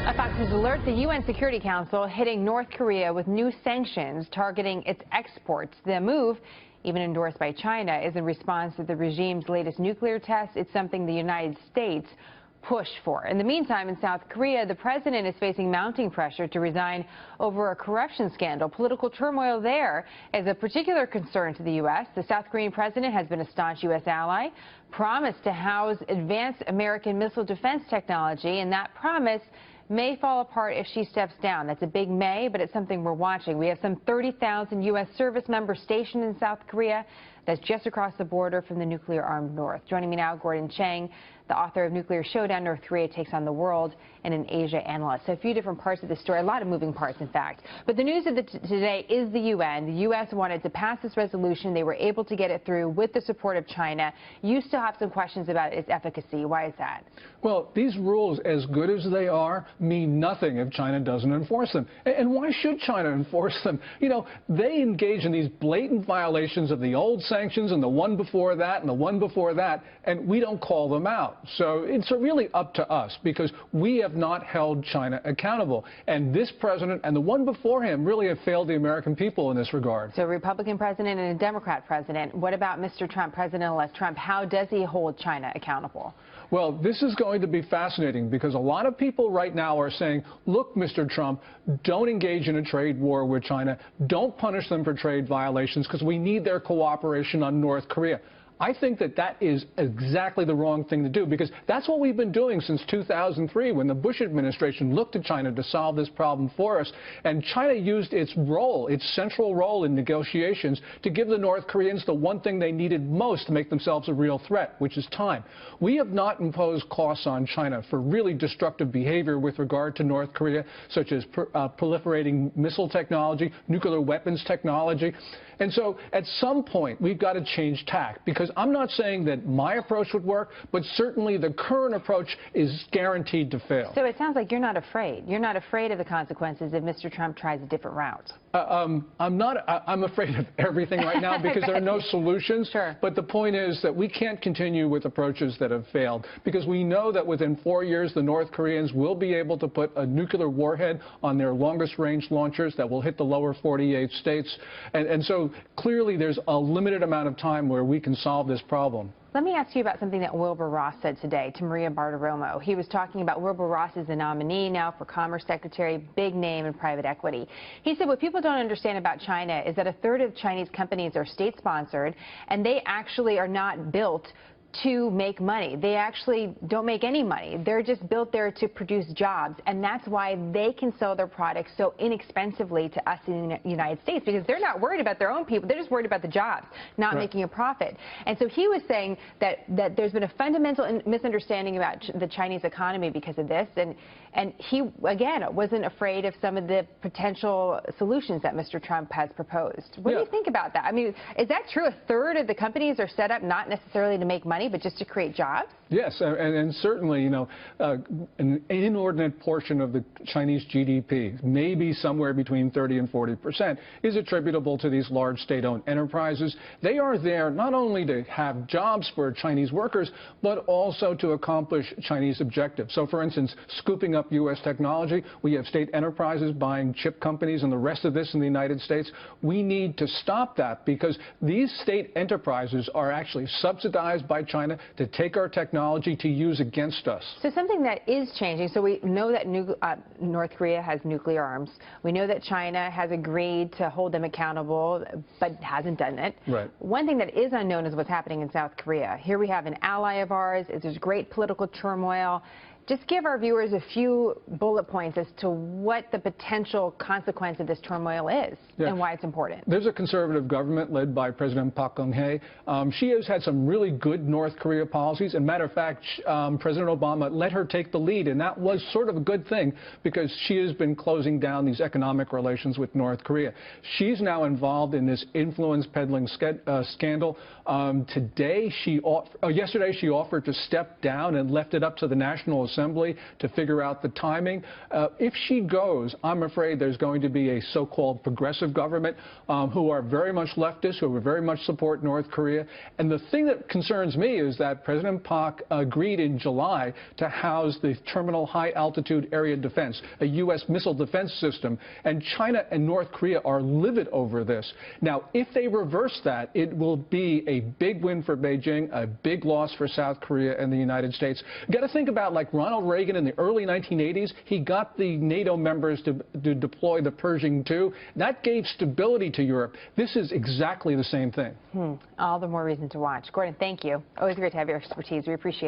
A Fox News alert: the UN Security Council hitting North Korea with new sanctions targeting its exports. The move, even endorsed by China, is in response to the regime's latest nuclear test. It's something the United States pushed for. In the meantime, in South Korea, the president is facing mounting pressure to resign over a corruption scandal. Political turmoil there is a particular concern to the U.S. The South Korean president has been a staunch U.S. ally, promised to house advanced American missile defense technology, and that promise may fall apart if she steps down. That's a big may, but it's something we're watching. We have some 30,000 U.S. service members stationed in South Korea. That's just across the border from the nuclear-armed North. Joining me now, Gordon Chang, the author of Nuclear Showdown: North Korea Takes on the World, and an Asia analyst. So a few different parts of the story, a lot of moving parts, in fact. But the news of today is the UN. The U.S. wanted to pass this resolution. They were able to get it through with the support of China. You still have some questions about its efficacy. Why is that? Well, these rules, as good as they are, mean nothing if China doesn't enforce them. And why should China enforce them? You know, they engage in these blatant violations of the old sanctions and the one before that and the one before that, and we don't call them out. So it's really up to us, because we have not held China accountable. And this president and the one before him really have failed the American people in this regard. So a Republican president and a Democrat president. What about Mr. Trump, President-elect Trump? How does he hold China accountable? Well, this is going to be fascinating, because a lot of people right now are saying, look, Mr. Trump, don't engage in a trade war with China. Don't punish them for trade violations, because we need their cooperation on North Korea. I think that that is exactly the wrong thing to do, because that's what we've been doing since 2003, when the Bush administration looked to China to solve this problem for us. And China used its role, its central role in negotiations, to give the North Koreans the one thing they needed most to make themselves a real threat, which is time. We have not imposed costs on China for really destructive behavior with regard to North Korea, such as proliferating missile technology, nuclear weapons technology. And so at some point, we've got to change tack, because I'm not saying that my approach would work, but certainly the current approach is guaranteed to fail. So it sounds like you're not afraid. You're not afraid of the consequences if Mr. Trump tries a different route. I'm afraid of everything right now, because there are no solutions. Sure. But the point is that we can't continue with approaches that have failed, because we know that within 4 years, the North Koreans will be able to put a nuclear warhead on their longest range launchers that will hit the lower 48 states. And so clearly there's a limited amount of time where we can solve this problem. Let me ask you about something that Wilbur Ross said today to Maria Bartiromo. He was talking about Wilbur Ross is the nominee now for Commerce Secretary, big name in private equity. He said what people don't understand about China is that a third of Chinese companies are state-sponsored, and they actually are not built to make money. They actually don't make any money. They're just built there to produce jobs, and that's why they can sell their products so inexpensively to us in the United States, because they're not worried about their own people. They're just worried about the jobs, not making a profit. And so he was saying that there's been a fundamental misunderstanding about the Chinese economy because of this, and he, again, wasn't afraid of some of the potential solutions that Mr. Trump has proposed. What do you think about that? I mean, is that true? A third of the companies are set up not necessarily to make money, but just to create jobs? Yes, and certainly, you know, an inordinate portion of the Chinese GDP, maybe somewhere between 30% and 40%, is attributable to these large state-owned enterprises. They are there not only to have jobs for Chinese workers, but also to accomplish Chinese objectives. So, for instance, scooping up U.S. technology, we have state enterprises buying chip companies and the rest of this in the United States. We need to stop that, because these state enterprises are actually subsidized by China to take our technology to use against us. So something that is changing, so we know that North Korea has nuclear arms. We know that China has agreed to hold them accountable, but hasn't done it. Right. One thing that is unknown is what's happening in South Korea. Here we have an ally of ours. There's great political turmoil. Just give our viewers a few bullet points as to what the potential consequence of this turmoil is and why it's important. There's a conservative government led by President Park Geun-hye. She has had some really good North Korea policies. And matter of fact, President Obama let her take the lead, and that was sort of a good thing, because she has been closing down these economic relations with North Korea. She's now involved in this influence peddling scandal. Yesterday she offered to step down and left it up to the National Assembly Assembly to figure out the timing. If she goes, I'm afraid there's going to be a so-called progressive government who are very much leftist, who very much support North Korea. And the thing that concerns me is that President Park agreed in July to house the Terminal High Altitude Area Defense, a U.S. missile defense system, and China and North Korea are livid over this. Now, if they reverse that, it will be a big win for Beijing, a big loss for South Korea and the United States. You've got to think about, like Ronald Reagan in the early 1980s, he got the NATO members to deploy the Pershing II. That gave stability to Europe. This is exactly the same thing. All the more reason to watch. Gordon, thank you. Always great to have your expertise. We appreciate it.